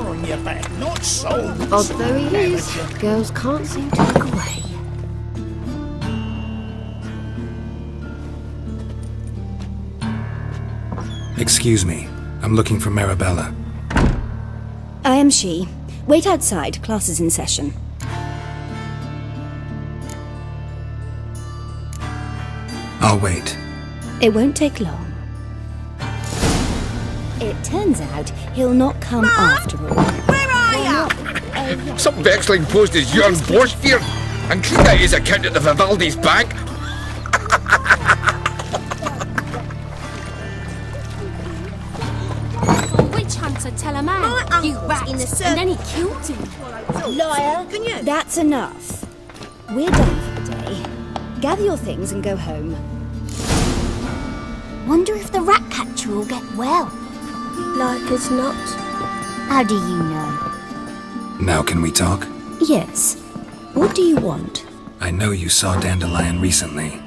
on your back, not souls. Odd though he is, girls can't seem to look away. Excuse me, I'm looking for Marabela. I am she. Wait outside, class is in session. I'll wait. It won't take long. It turns out he'll not come after all. Where are you? Some vexling posed as Jörn Borschfield and cleaned out his account at the Vivaldi's bank. Witch hunter tell a man, you rat, and then he killed him. Liar. Can you? That's enough. We're done for the day. Gather your things and go home. Wonder if the rat catcher will get well. Like as not. How do you know? Now can we talk? Yes. What do you want? I know you saw Dandelion recently.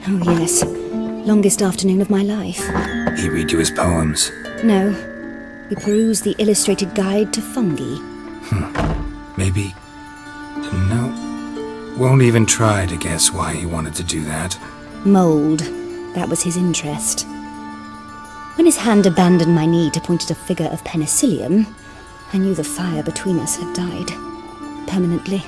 Oh, yes. Longest afternoon of my life. He read you his poems. No. We perused the illustrated guide to fungi. Maybe... No. Won't even try to guess why he wanted to do that. Mold. That was his interest. When his hand abandoned my knee to point at a figure of penicillium, I knew the fire between us had died. Permanently.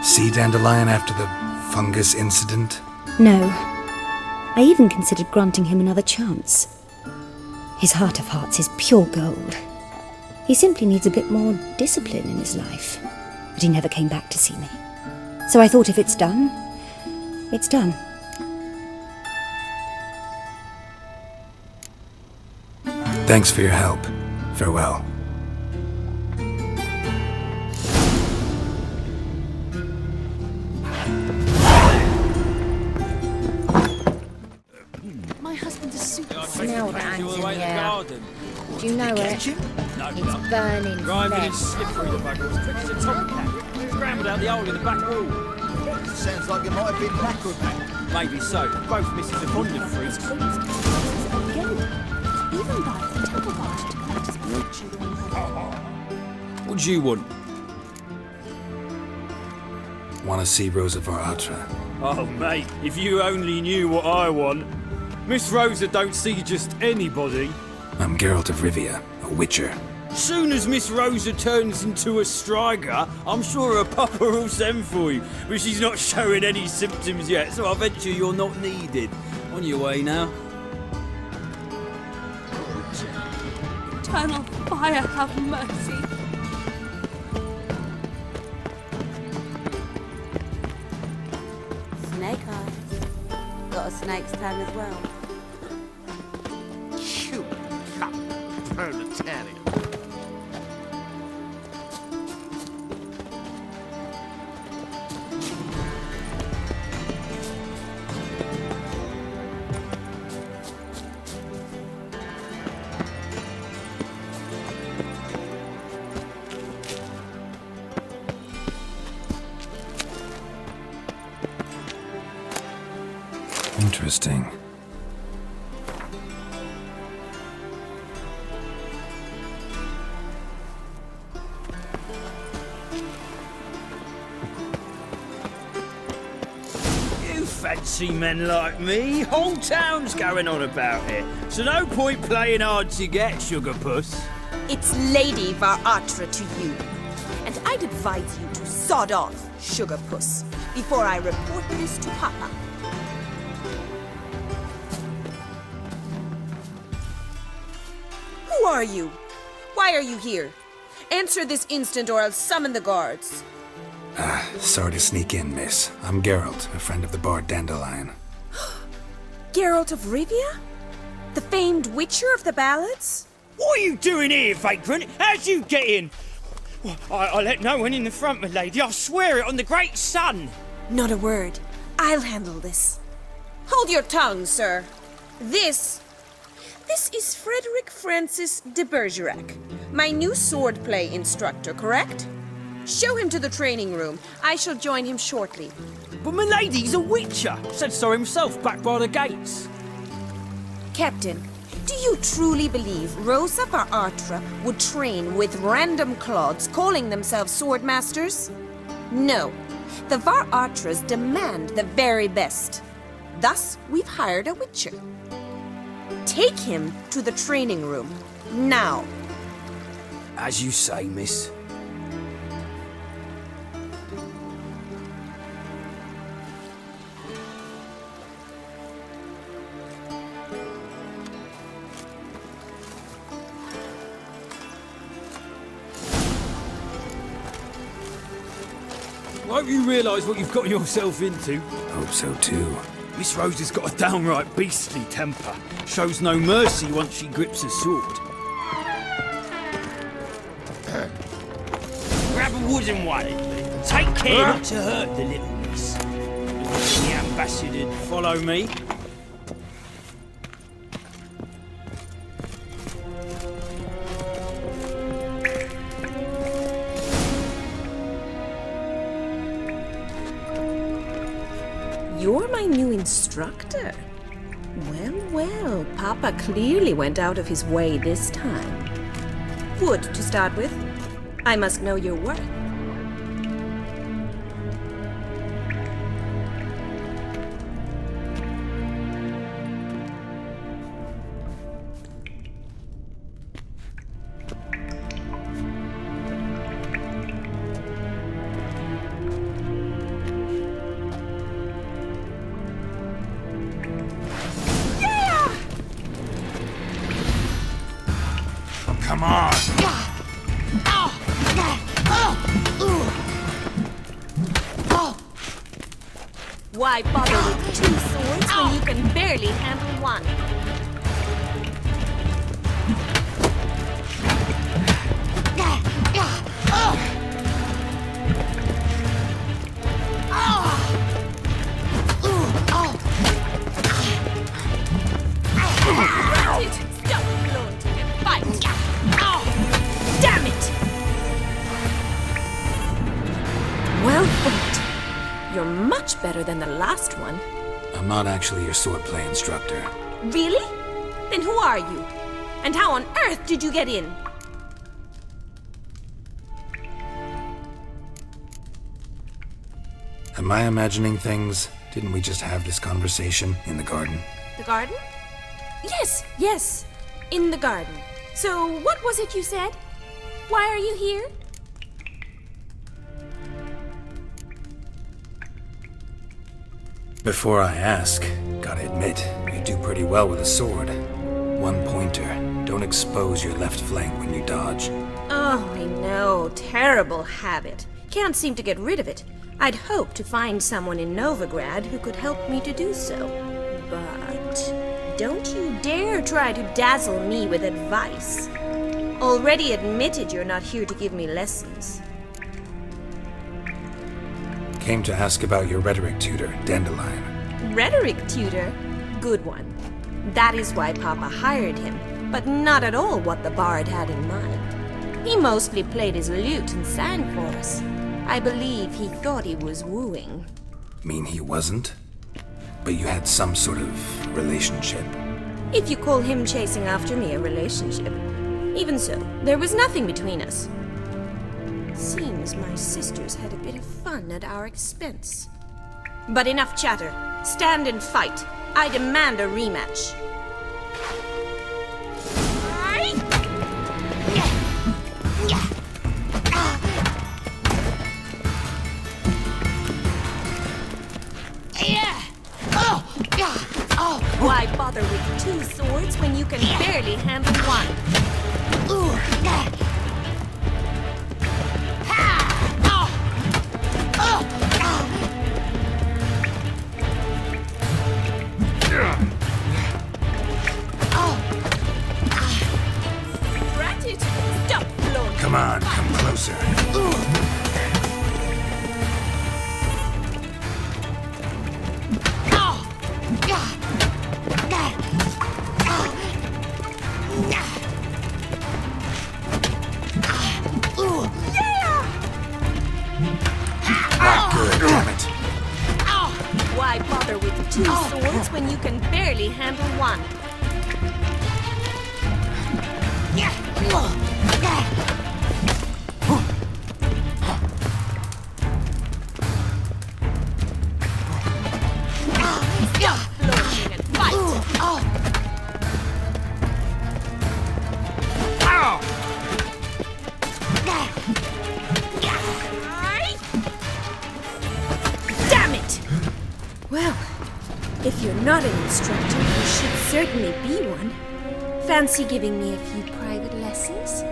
See Dandelion after the fungus incident? No. I even considered granting him another chance. His heart of hearts is pure gold. He simply needs a bit more discipline in his life. But he never came back to see me. So I thought if it's done, it's done. Thanks for your help. Farewell. My husband's a super Smell that hangs in the air. Do you know it? It's burning Grimy and flesh. slippery, the bugger. As quick as a tomcat. Scrambled out the hole in the back wall. Sounds like it might have been acrobat. Maybe so. Both misses are fond of fruit. Even by the temple guard to collect his fortune. What do you want? Want to see Rosa of Attre? Oh, mate, if you only knew what I want. Miss Rosa don't see just anybody. I'm Geralt of Rivia, a witcher. Soon as Miss Rosa turns into a striker, I'm sure her papa will send for you. But she's not showing any symptoms yet, so I venture you're not needed. On your way now. Eternal fire, have mercy. Snake eyes. Got a snake's tongue as well. You proletarian. Interesting. You fancy men like me? Whole town's going on about it. So no point playing hard to get, sugar puss. It's Lady Attre to you. And I'd advise you to sod off, sugar puss, before I report this to Papa. Who are you? Why are you here? Answer this instant or I'll summon the guards. Sorry to sneak in, miss. I'm Geralt, a friend of the bard Dandelion. Geralt of Rivia? The famed witcher of the ballads? What are you doing here, vagrant? How'd you get in? Well, I let no one in the front, my lady. I swear it on the great sun. Not a word. I'll handle this. Hold your tongue, sir. This is Frederick Francis de Bergerac, my new swordplay instructor, correct? Show him to the training room. I shall join him shortly. But my lady's a witcher. Said so himself back by the gates. Captain, do you truly believe Rosa var Attre would train with random clods calling themselves sword masters? No. The var Attres demand the very best. Thus, we've hired a witcher. Take him to the training room, now. As you say, miss. I hope you realise what you've got yourself into. Hope so too. Miss Rosa's got a downright beastly temper. Shows no mercy once she grips a sword. Grab a wooden one. Take care not to hurt the little miss. The ambassador, follow me. You're my new instructor. Well, Papa clearly went out of his way this time. Wood, to start with. I must know your worth. Come on! Why bother with two swords when you can barely handle one? You're much better than the last one. I'm not actually your swordplay instructor. Really? Then who are you? And how on earth did you get in? Am I imagining things? Didn't we just have this conversation in the garden? The garden? Yes. In the garden. So, what was it you said? Why are you here? Before I ask, gotta admit, you do pretty well with a sword. One pointer. Don't expose your left flank when you dodge. Oh, I know. Terrible habit. Can't seem to get rid of it. I'd hoped to find someone in Novigrad who could help me to do so. But don't you dare try to dazzle me with advice. Already admitted you're not here to give me lessons. Came to ask about your rhetoric tutor, Dandelion. Rhetoric tutor? Good one. That is why Papa hired him, but not at all what the bard had in mind. He mostly played his lute and sang for us. I believe he thought he was wooing. Mean he wasn't? But you had some sort of relationship. If you call him chasing after me a relationship. Even so, there was nothing between us. Seems my sisters had a bit of fun at our expense. But enough chatter. Stand and fight. I demand a rematch. Why bother with two swords when you can barely handle one? Drat it! Stop floating! Come on, come closer. Why bother with two swords when you can barely handle one? Well, if you're not an instructor, you should certainly be one. Fancy giving me a few private lessons?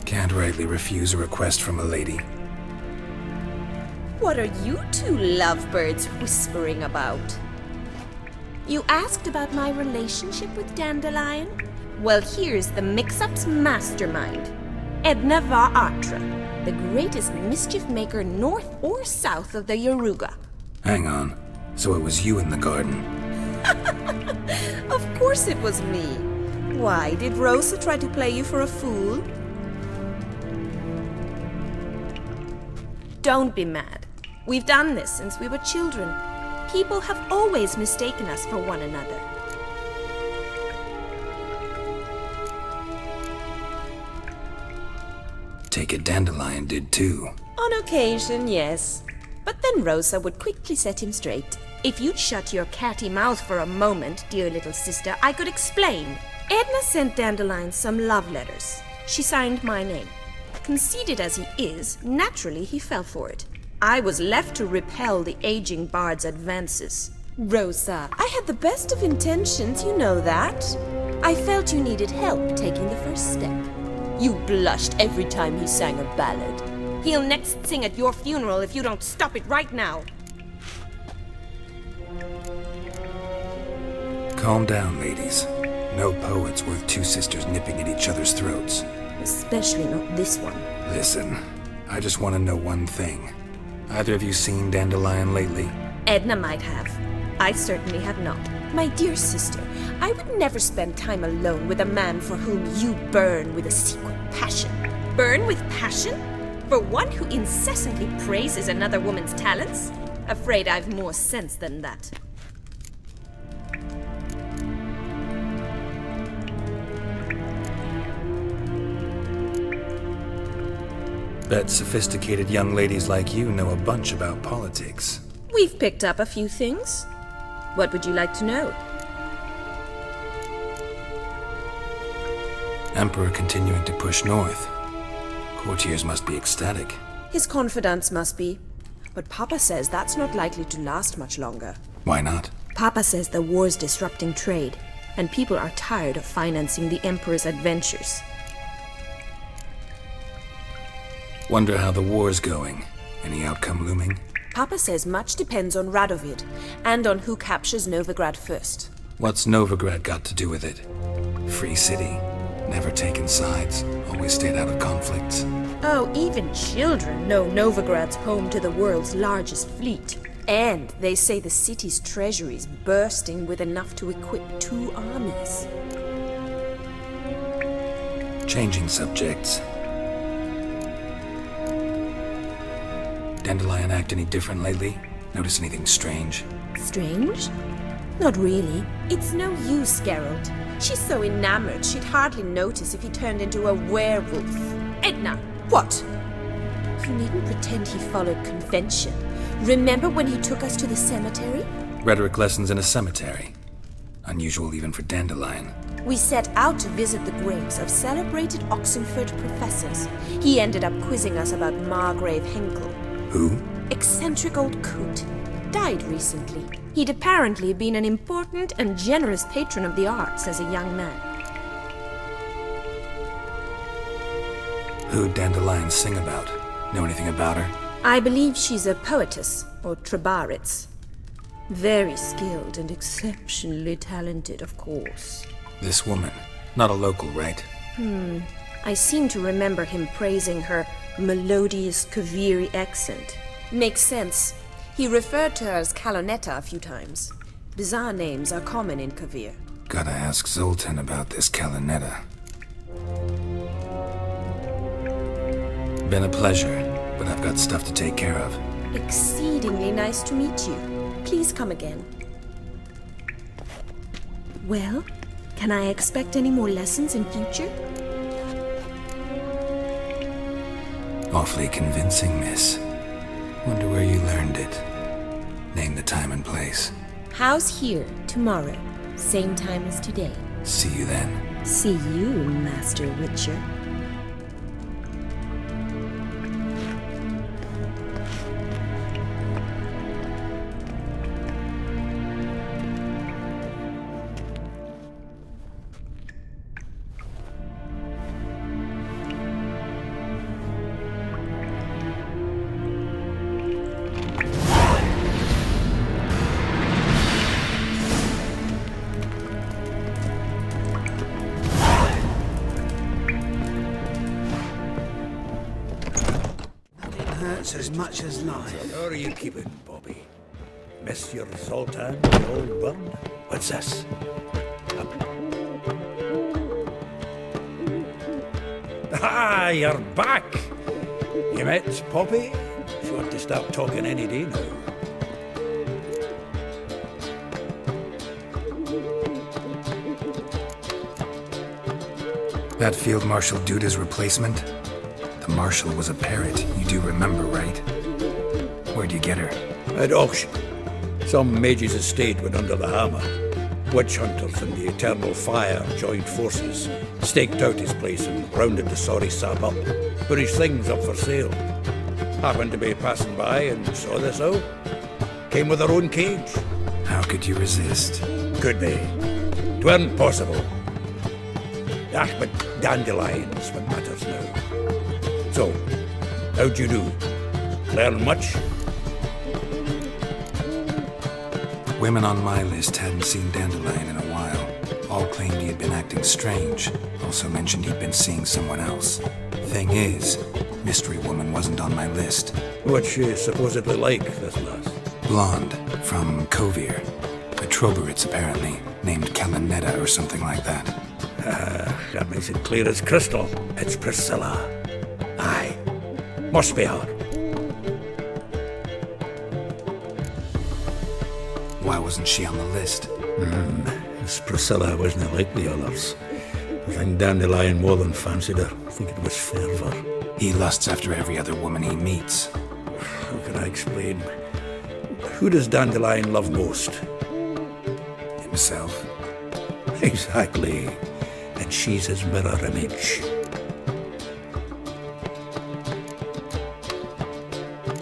Can't rightly refuse a request from a lady. What are you two lovebirds whispering about? You asked about my relationship with Dandelion? Well, here's the mix-up's mastermind. Edna va Attre, the greatest mischief maker north or south of the Yaruga. Hang on. So it was you in the garden? Of course it was me. Why, did Rosa try to play you for a fool? Don't be mad. We've done this since we were children. People have always mistaken us for one another. Take it Dandelion did too. On occasion, yes. But then Rosa would quickly set him straight. If you'd shut your catty mouth for a moment, dear little sister, I could explain. Edna sent Dandelion some love letters. She signed my name. Conceited as he is, naturally he fell for it. I was left to repel the aging bard's advances. Rosa, I had the best of intentions, you know that. I felt you needed help taking the first step. You blushed every time he sang a ballad. He'll next sing at your funeral if you don't stop it right now. Calm down, ladies. No poet's worth two sisters nipping at each other's throats. Especially not this one. Listen, I just want to know one thing. Either of you seen Dandelion lately? Edna might have. I certainly have not. My dear sister, I would never spend time alone with a man for whom you burn with a secret passion. Burn with passion? For one who incessantly praises another woman's talents? Afraid I've more sense than that. Bet sophisticated young ladies like you know a bunch about politics. We've picked up a few things. What would you like to know? Emperor continuing to push north. Courtiers must be ecstatic. His confidants must be. But Papa says that's not likely to last much longer. Why not? Papa says the war's disrupting trade, and people are tired of financing the Emperor's adventures. Wonder how the war's going. Any outcome looming? Papa says much depends on Radovid, and on who captures Novigrad first. What's Novigrad got to do with it? Free city. Never taken sides. Always stayed out of conflicts. Oh, even children know Novigrad's home to the world's largest fleet. And they say the city's treasury's bursting with enough to equip 2 armies. Changing subjects. Dandelion act any different lately? Notice anything strange? Strange? Not really. It's no use, Geralt. She's so enamored she'd hardly notice if he turned into a werewolf. Edna! What? You needn't pretend he followed convention. Remember when he took us to the cemetery? Rhetoric lessons in a cemetery. Unusual even for Dandelion. We set out to visit the graves of celebrated Oxenford professors. He ended up quizzing us about Margrave Henkel. Who? Eccentric old coot. Died recently. He'd apparently been an important and generous patron of the arts as a young man. Who'd Dandelion sing about? Know anything about her? I believe she's a poetess, or trebaritz. Very skilled and exceptionally talented, of course. This woman. Not a local, right? I seem to remember him praising her melodious Kaviri accent. Makes sense. He referred to her as Callonetta a few times. Bizarre names are common in Kavir. Gotta ask Zoltan about this Callonetta. Been a pleasure, but I've got stuff to take care of. Exceedingly nice to meet you. Please come again. Well, Can I expect any more lessons in future? Awfully convincing, miss. Wonder where you learned it. Name the time and place. House here, tomorrow. Same time as today. See you then. See you, Master Witcher. As much as life. How are you keeping, Bobby? Miss your Zoltan, the old bird? What's this? Ah, you're back! You met Poppy? She ought to start talking any day now. That Field Marshal Duda's replacement? The Marshal was a parrot, you do remember, right? Where'd you get her? At auction. Some mage's estate went under the hammer. Witch hunters and the Eternal Fire joined forces, staked out his place and rounded the sorry sap up. Put his things up for sale. Happened to be passing by and saw this out. Came with her own cage. How could you resist? Could be. 'Tweren't possible. Ah, but dandelions what matters now. So, how'd you do? Learn much? Women on my list hadn't seen Dandelion in a while. All claimed he had been acting strange. Also mentioned he'd been seeing someone else. Thing is, Mystery Woman wasn't on my list. What's she supposedly like, this lass? Blonde, from Kovir. A Troberitz, apparently, named Callonetta or something like that. That makes it clear as crystal. It's Priscilla. Aye. Must be her. Why wasn't she on the list? This Priscilla wasn't like the others. I think Dandelion more than fancied her. I think it was fervour. He lusts after every other woman he meets. How can I explain? Who does Dandelion love most? Himself. Exactly. And she's his mirror image.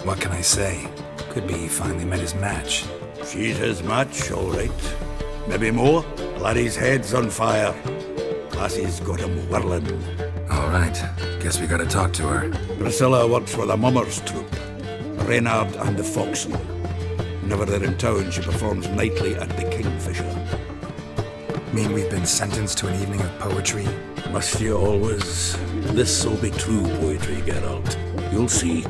What can I say? Could be he finally met his match. She's his match, all right. Maybe more. Laddie's head's on fire. Lassie's got him whirling. All right. Guess we gotta talk to her. Priscilla works for the Mummers troupe. Reynard and the Foxen. Whenever they're in town, she performs nightly at the Kingfisher. Mean we've been sentenced to an evening of poetry? Must you always? This'll be true poetry, Geralt. You'll see.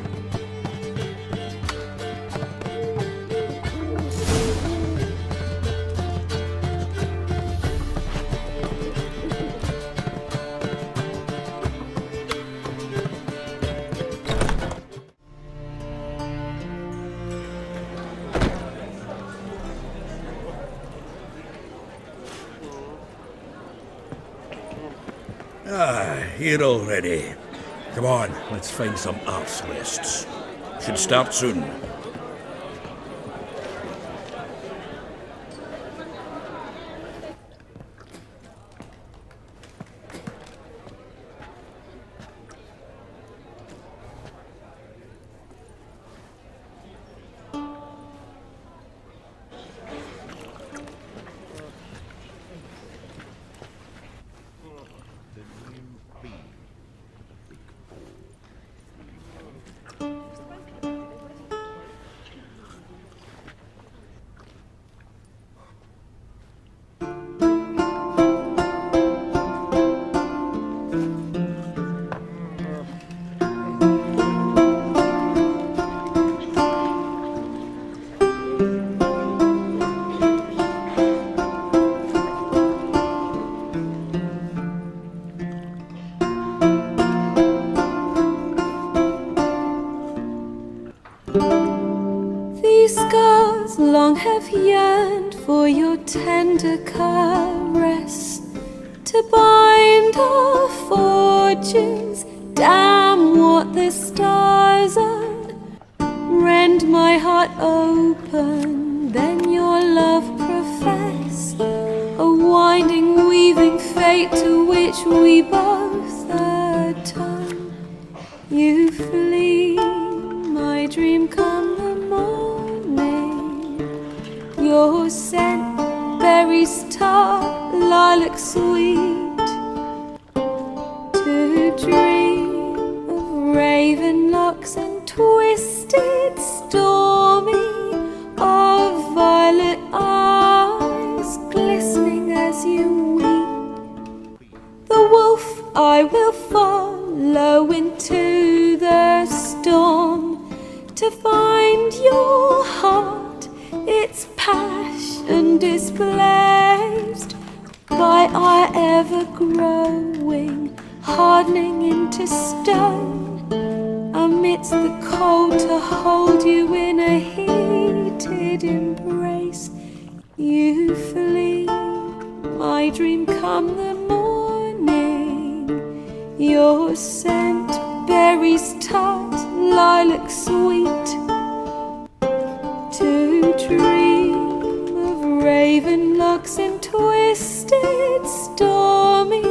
Here already. Come on, let's find some arse lists. Should start soon. These scars long have yearned for your tender caress. find our fortunes. Damn what the stars are. Rend my heart open, then your love profess. A winding, weaving fate to which we both atone. You flee, my dream come the morning. Your scent, berries tart, lilac sweet. To dream of raven locks and twisted, stormy, of violet eyes glistening as you weep. The wolf I will follow into the storm to find your heart, its passion displaced by our ever-growing, hardening into stone. Amidst the cold to hold you in a heated embrace. You flee, my dream come the morning. Your scent, berries tart, lilac sweet. To dream of raven locks and twisted, stormy,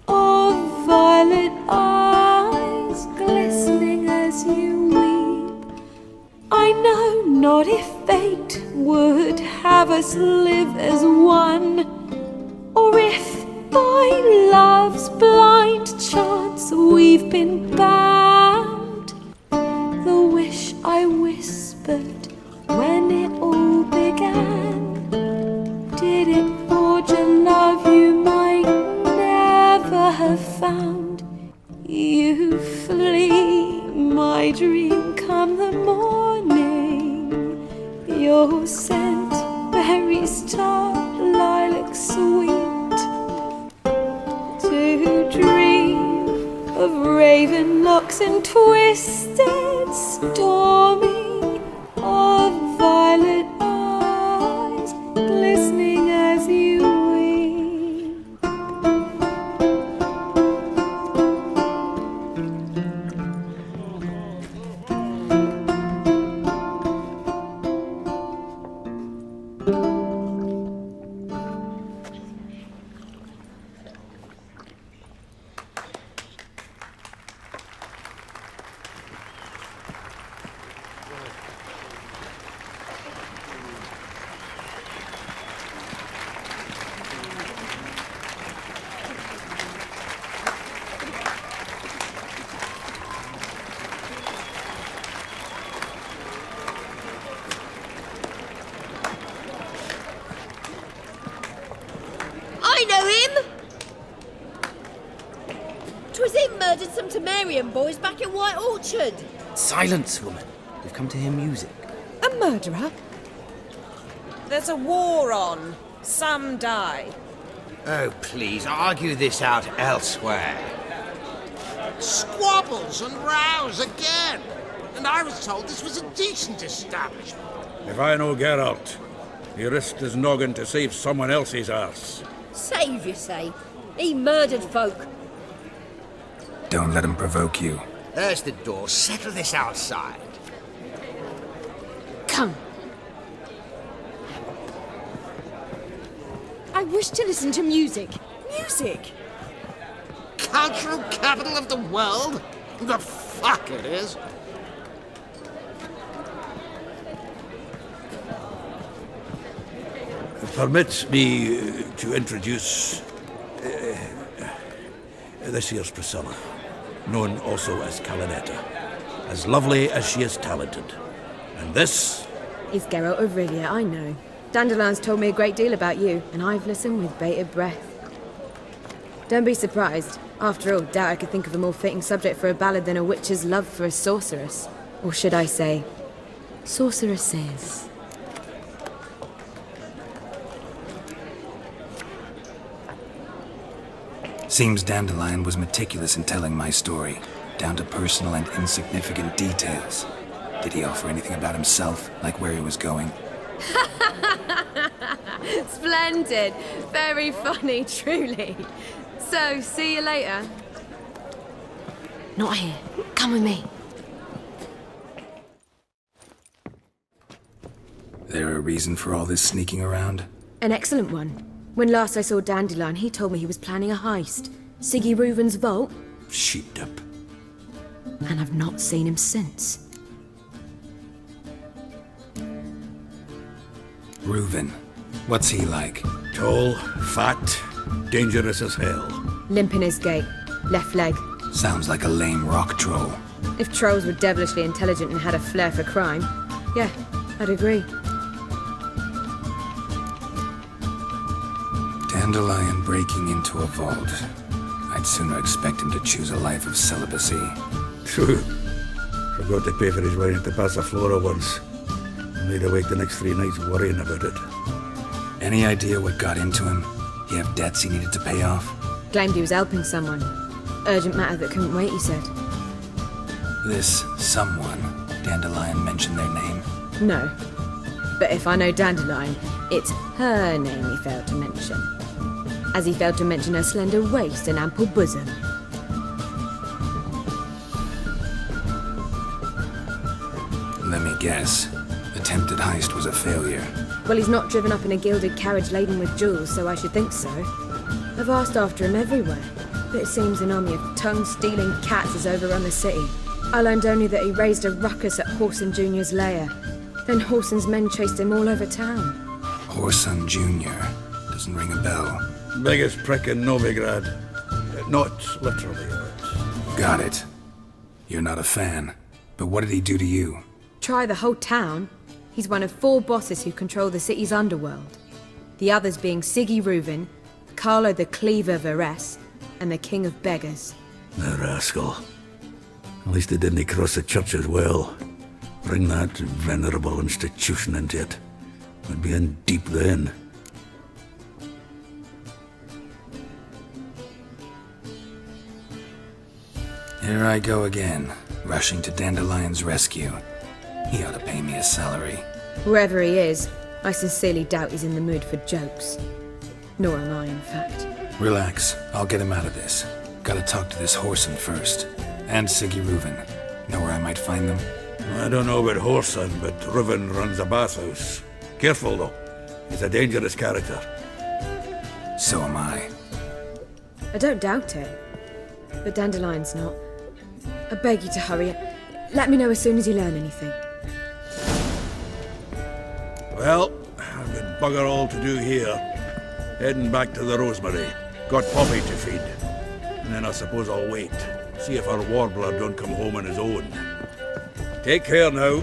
of violet eyes glistening as you weep. I know not if fate would have us live as one, or if by love's blind chance we've been bound. The wish I whispered when it all began, did it forge a love you might never have found? You flee, my dream come the morning. Your scent, berries tart, lilac sweet. To dream of raven locks and twisted, stormy, of violet eyes glistening as you weep. Boys back in White Orchard. Silence, woman. We've come to hear music. A murderer? There's a war on. Some die. Oh, please, argue this out elsewhere. Squabbles and rows again. And I was told this was a decent establishment. If I know Geralt, he risked his noggin to save someone else's arse. Save, you say? He murdered folk. Don't let him provoke you. There's the door. Settle this outside. Come. I wish to listen to music. Music? Cultural capital of the world? The fuck it is. Permit me to introduce this here's Priscilla, known also as Callonetta, as lovely as she is talented. And this is Geralt of Rivia, I know. Dandelion's told me a great deal about you, and I've listened with bated breath. Don't be surprised. After all, doubt I could think of a more fitting subject for a ballad than a witch's love for a sorceress. Or should I say, sorceresses. Seems Dandelion was meticulous in telling my story, down to personal and insignificant details. Did he offer anything about himself, like where he was going? Splendid. Very funny, truly. So, see you later. Not here. Come with me. There a reason for all this sneaking around? An excellent one. When last I saw Dandelion, he told me he was planning a heist. Siggy Reuven's vault. Sheeped up. And I've not seen him since. Reuven. What's he like? Tall, fat, dangerous as hell. Limp in his gait. Left leg. Sounds like a lame rock troll. If trolls were devilishly intelligent and had a flair for crime, yeah, I'd agree. Dandelion breaking into a vault. I'd sooner expect him to choose a life of celibacy. Forgot to pay for his wedding to Passaflora once. Made awake the next 3 nights worrying about it. Any idea what got into him? He have debts he needed to pay off? Claimed he was helping someone. Urgent matter that couldn't wait, he said. This someone, Dandelion mentioned their name? No. But if I know Dandelion, it's her name he failed to mention. As he failed to mention her slender waist and ample bosom. Let me guess. Attempted heist was a failure. Well, he's not driven up in a gilded carriage laden with jewels, so I should think so. I've asked after him everywhere, but it seems an army of tongue-stealing cats has overrun the city. I learned only that he raised a ruckus at Whoreson Jr.'s lair. Then Whoreson's men chased him all over town. Whoreson Jr. Doesn't ring a bell. Biggest prick in Novigrad. Not literally, but... Got it. You're not a fan. But what did he do to you? Try the whole town. He's one of 4 bosses who control the city's underworld. The others being Siggy Reuven, Carlo the Cleaver Varese, and the King of Beggars. The rascal. At least he didn't cross the church as well. Bring that venerable institution into it. We'd be in deep then. Here I go again, rushing to Dandelion's rescue. He ought to pay me a salary. Wherever he is, I sincerely doubt he's in the mood for jokes. Nor am I, in fact. Relax, I'll get him out of this. Gotta talk to this Whoreson first. And Siggy Reuven. Know where I might find them? I don't know about Whoreson, but Reuven runs a bathhouse. Careful, though. He's a dangerous character. So am I. I don't doubt it. But Dandelion's not. I beg you to hurry. Let me know as soon as you learn anything. Well, I've got bugger all to do here. Heading back to the Rosemary. Got Poppy to feed. And then I suppose I'll wait. See if our warbler don't come home on his own. Take care now.